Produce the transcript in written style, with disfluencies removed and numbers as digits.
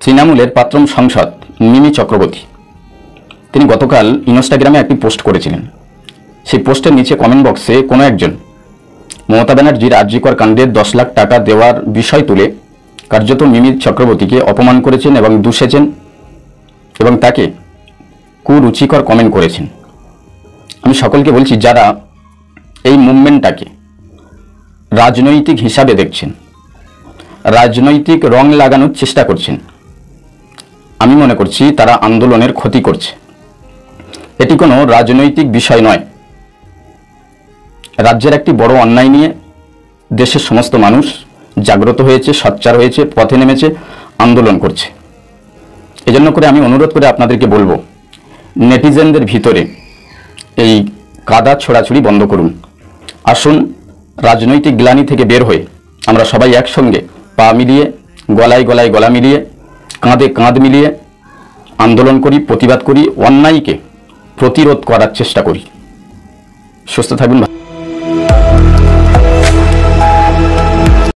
তৃণমূলের প্রাক্তন সাংসদ মিমি চক্রবর্তী তিনি গতকাল ইনস্টাগ্রামে একটি পোস্ট করেছিলেন। সেই পোস্টের নিচে কমেন্ট বক্সে কোনো একজন মমতা ব্যানার্জির আরজিকর কাণ্ডে 10 লাখ টাকা দেওয়ার বিষয় তুলে কার্যত মিমি চক্রবর্তীকে অপমান করেছেন এবং দূষেছেন এবং তাকে কুরুচিকর কমেন্ট করেছেন। আমি সকলকে বলছি, যারা এই মুভমেন্টটাকে রাজনৈতিক হিসাবে দেখছেন, রাজনৈতিক রং লাগানোর চেষ্টা করছেন, আমি মনে করছি তারা আন্দোলনের ক্ষতি করছে। এটি কোনো রাজনৈতিক বিষয় নয়। রাজ্যের একটি বড় অন্যায় নিয়ে দেশের সমস্ত মানুষ জাগ্রত হয়েছে, সোচ্চার হয়েছে, পথে নেমেছে, আন্দোলন করছে। এজন্য করে আমি অনুরোধ করে আপনাদেরকে বলবো, নেটিজেনদের ভিতরে এই কাদা ছোড়াছুড়ি বন্ধ করুন। আসুন রাজনৈতিক গ্লানি থেকে বের হয়ে আমরা সবাই একসঙ্গে পা মিলিয়ে, গলায় গলায় গলা মিলিয়ে, কাঁধে কাঁধ মিলিয়ে আন্দোলন করি, প্রতিবাদ করি, অন্যায়কে প্রতিরোধ করার চেষ্টা করি। সুস্থ থাকবেন।